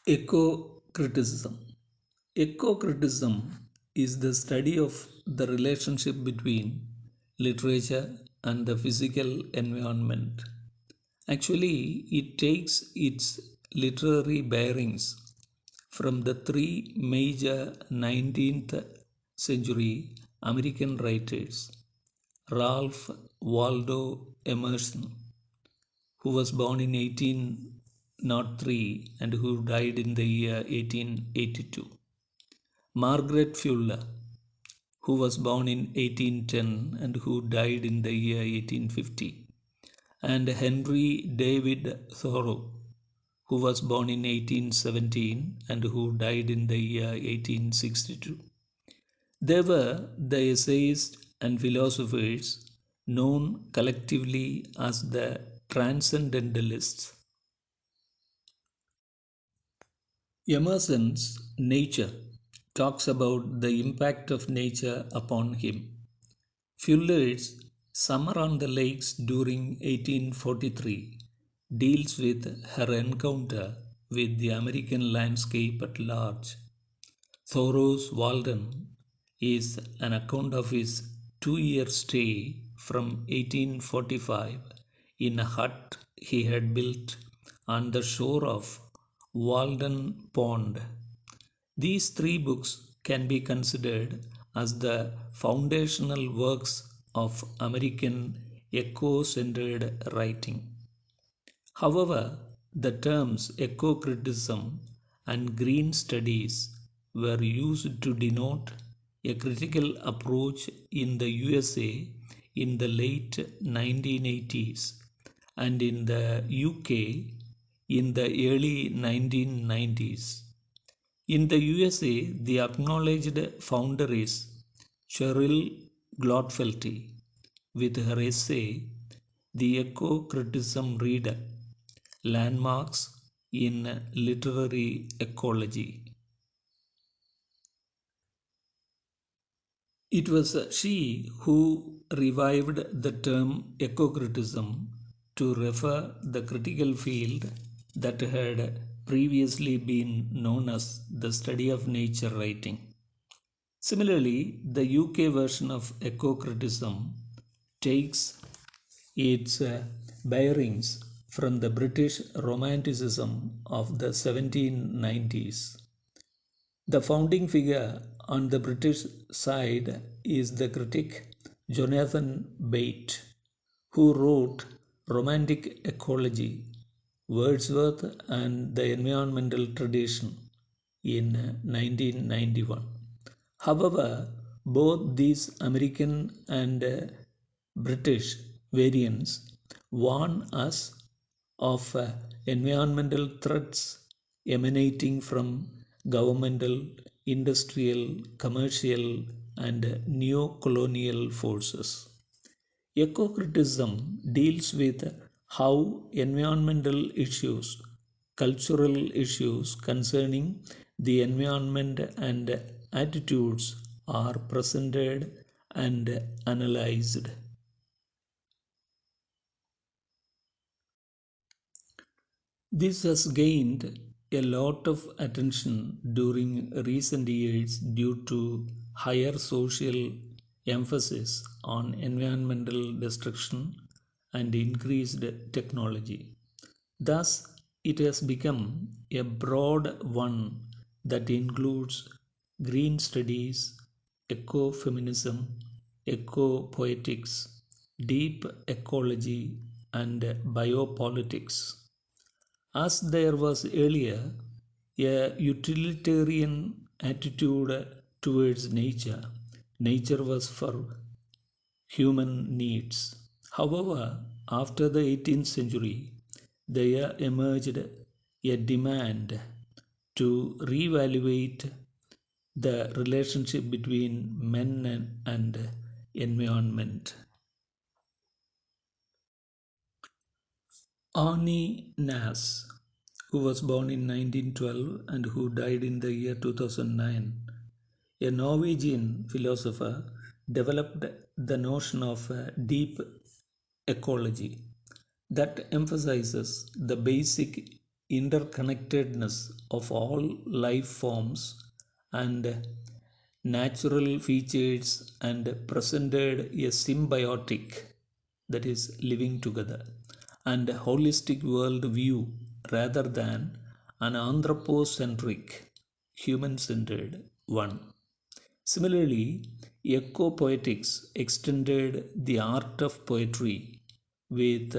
Eco-criticism. Eco-criticism is the study of the relationship between literature and the physical environment. Actually, it takes its literary bearings from the three major 19th century American writers: Ralph Waldo Emerson, who was born in 1803 and who died in the year 1882; Margaret Fuller, who was born in 1810 and who died in the year 1850; and Henry David Thoreau, who was born in 1817 and who died in the year 1862. They were the essayists and philosophers known collectively as the Transcendentalists. Emerson's Nature talks about the impact of nature upon him. Fuller's Summer on the Lakes during 1843 deals with her encounter with the American landscape at large. Thoreau's Walden is an account of his 2 year stay from 1845 in a hut he had built on the shore of Walden Pond. These three books can be considered as the foundational works of American eco centered writing. However, the terms eco-criticism and green studies were used to denote a critical approach in the USA in the late 1980s and in the UK in the early 1990s. In the USA, the acknowledged founder is Cheryl Glotfelty with her essay The Eco-Criticism Reader: Landmarks in Literary Ecology. It was she who revived the term eco-criticism to refer the critical field that had previously been known as the study of nature writing. Similarly, the UK version of eco-criticism takes its bearings from the British Romanticism of the 1790s. The founding figure on the British side is the critic Jonathan Bate, who wrote Romantic Ecology, Wordsworth and the Environmental Tradition in 1991. However, both these American and British variants warn us of environmental threats emanating from governmental, industrial, commercial, and neo-colonial forces. Eco-criticism deals with how environmental issues, cultural issues concerning the environment and attitudes are presented and analyzed. This has gained a lot of attention during recent years due to higher social emphasis on environmental destruction and increased technology. Thus, it has become a broad one that includes green studies, ecofeminism, eco-poetics, deep ecology, and biopolitics. As there was earlier a utilitarian attitude towards nature, nature was for human needs. However, after the 18th century, there emerged a demand to reevaluate the relationship between men and environment. Arnie Nass, who was born in 1912 and who died in the year 2009, a Norwegian philosopher, developed the notion of deep ecology that emphasizes the basic interconnectedness of all life forms and natural features and presented a symbiotic, that is living together, and holistic world view rather than an anthropocentric human centered one. Similarly, eco poetics extended the art of poetry with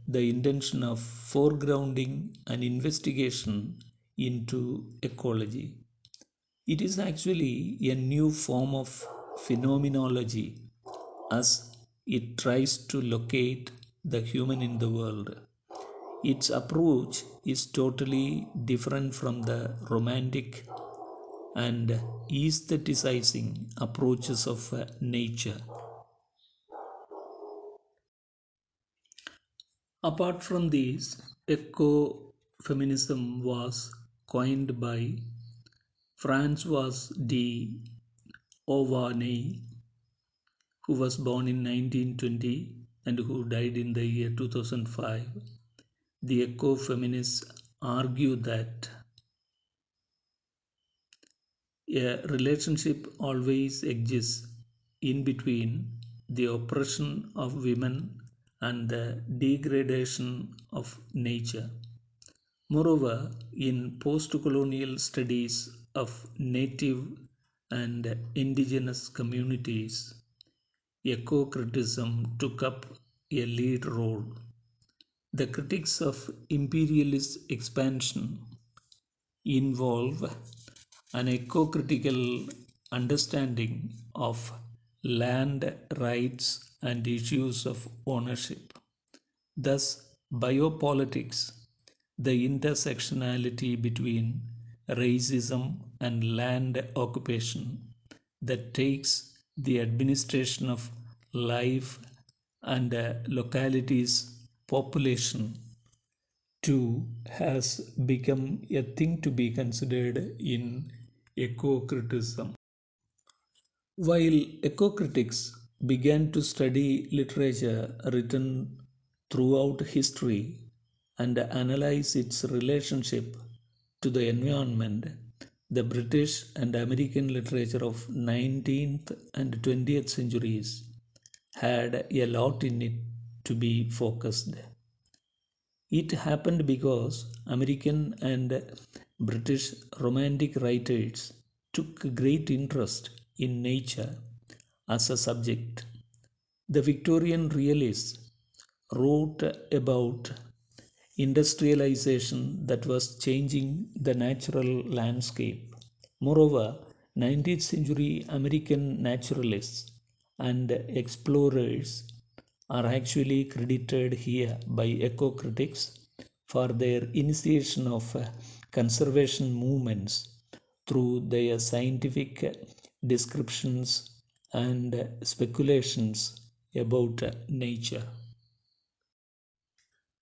the intention of foregrounding an investigation into ecology. It is actually a new form of phenomenology as it tries to locate the human in the world. Its approach is totally different from the romantic and aestheticizing approaches of nature. Apart from these, ecofeminism was coined by Francois de Auvergne, who was born in 1920 and who died in the year 2005. The ecofeminists argue that a relationship always exists in between the oppression of women and the degradation of nature. Moreover, in post colonial studies of native and indigenous communities, eco-criticism took up a lead role. The critics of imperialist expansion involve an eco-critical understanding of land rights and issues of ownership. Thus, biopolitics, the intersectionality between racism and land occupation that takes the administration of life and localities' population too has become a thing to be considered in eco-criticism. While eco-critics began to study literature written throughout history and analyze its relationship to the environment, the British and American literature of 19th and 20th centuries had a lot in it to be focused. It happened because American and British Romantic writers took great interest in nature as a subject. The Victorian realists wrote about industrialization that was changing the natural landscape. Moreover, 19th century American naturalists and explorers are actually credited here by eco critics for their initiation of conservation movements through their scientific descriptions and speculations about nature.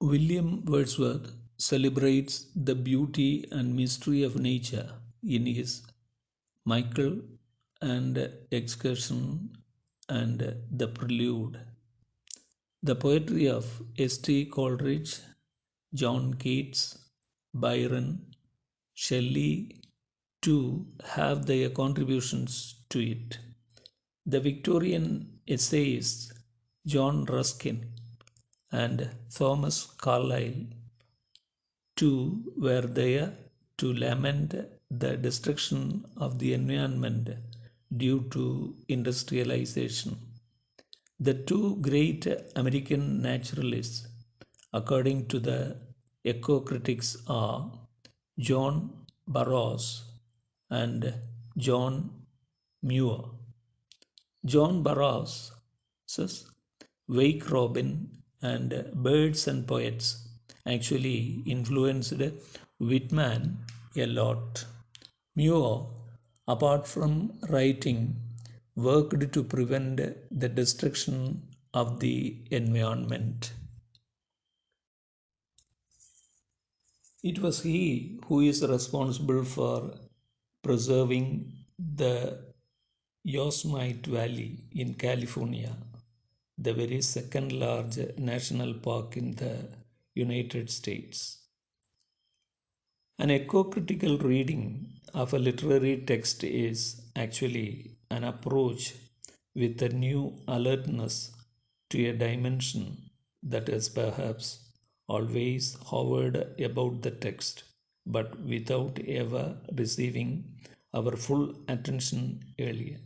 William Wordsworth celebrates the beauty and mystery of nature in his Michael and Excursion and the Prelude. The poetry of S.T. Coleridge, John Keats, Byron, Shelley too have their contributions to it. The Victorian essayists John Ruskin and Thomas Carlyle too were there to lament the destruction of the environment due to industrialization. The two great American naturalists, according to the eco critics, are John Burroughs and John Muir. John Burroughs says Wake Robin and Birds and Poets actually influenced Whitman a lot. Muir, apart from writing, worked to prevent the destruction of the environment. It was he who is responsible for preserving the Yosemite Valley in California, the very second large national park in the United States. An eco-critical reading of a literary text is actually an approach with a new alertness to a dimension that has perhaps always hovered about the text, but without ever receiving our full attention earlier.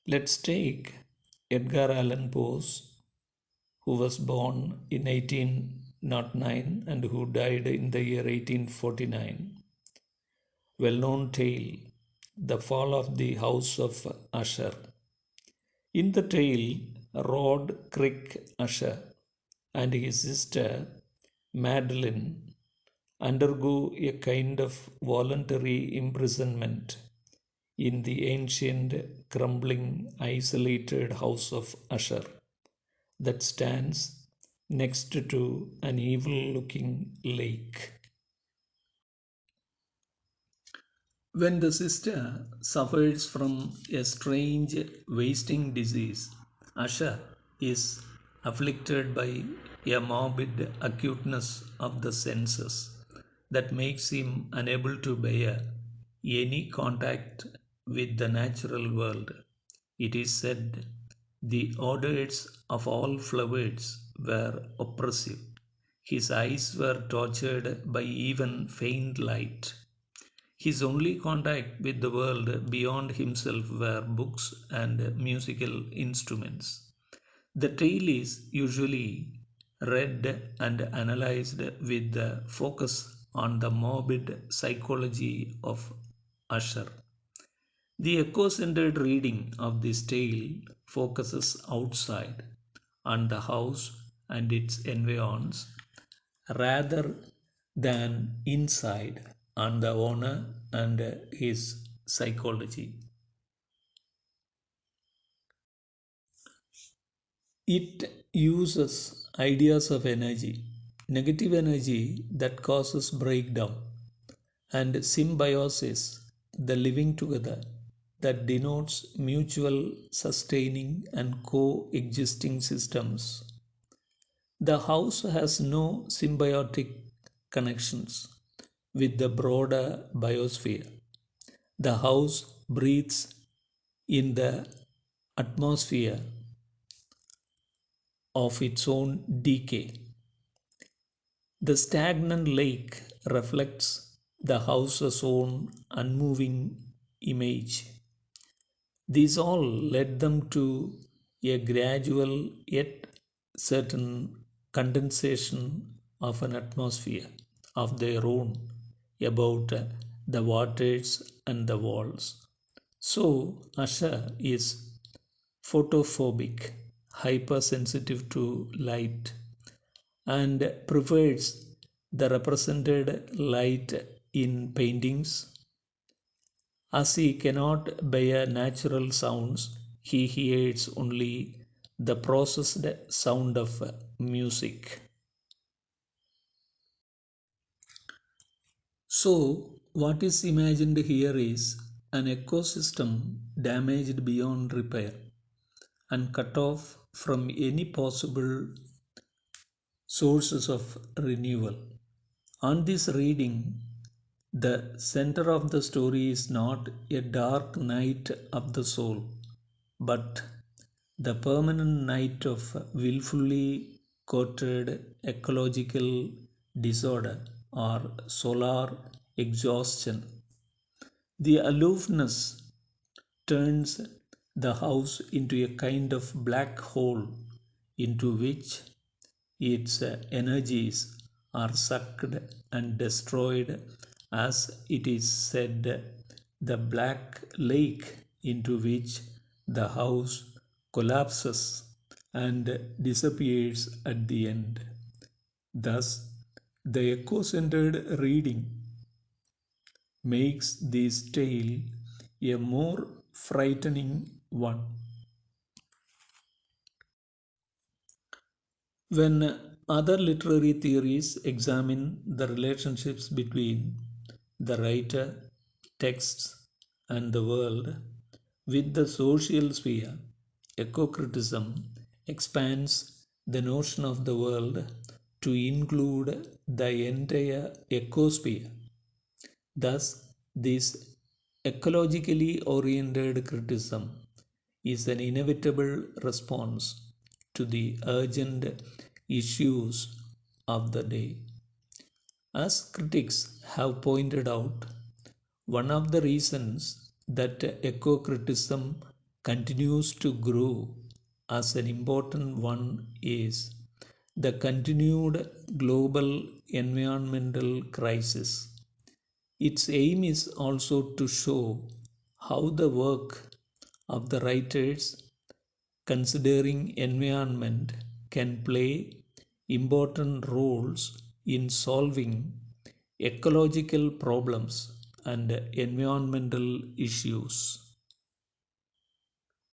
Let's take Edgar Allan Poe, who was born in 1809 and who died in the year 1849. Well-known tale, The Fall of the House of Usher. In the tale, Roderick Usher and his sister Madeline undergo a kind of voluntary imprisonment in the ancient, crumbling, isolated house of Usher that stands next to an evil looking lake. When the sister suffers from a strange wasting disease, Asha is afflicted by a morbid acuteness of the senses that makes him unable to bear any contact with the natural world. It is said the odors of all flowers were oppressive. His eyes were tortured by even faint light. His only contact with the world beyond himself were books and musical instruments. The tale is usually read and analyzed with the focus on the morbid psychology of Usher. The echo centered reading of this tale focuses outside on the house and its environs rather than inside on the owner and his psychology. It uses ideas of energy, negative energy that causes breakdown, and symbiosis, the living together, that denotes mutual sustaining and coexisting systems. The house has no symbiotic connections with the broader biosphere. The house breathes in the atmosphere of its own decay. The stagnant lake reflects the house's own unmoving image. These all led them to a gradual yet certain condensation of an atmosphere of their own about the waters and the walls. So, Asha is photophobic, hypersensitive to light, and prefers the represented light in paintings. As he cannot bear natural sounds, he hears only the processed sound of music. So, what is imagined here is an ecosystem damaged beyond repair and cut off from any possible sources of renewal. On this reading, the center of the story is not a dark night of the soul, but the permanent night of willfully coated ecological disorder or solar exhaustion. The aloofness turns the house into a kind of black hole into which its energies are sucked and destroyed, as it is said, the black lake into which the house collapses and disappears at the end. Thus, the echo centered reading makes this tale a more frightening one. When other literary theories examine the relationships between the writer, texts, and the world with the social sphere, eco-criticism expands the notion of the world to include the entire ecosphere. Thus, this ecologically oriented criticism is an inevitable response to the urgent issues of the day. As critics have pointed out, one of the reasons that eco criticism continues to grow as an important one is the continued global environmental crisis. Its aim is also to show how the work of the writers considering environment can play important roles in solving ecological problems and environmental issues.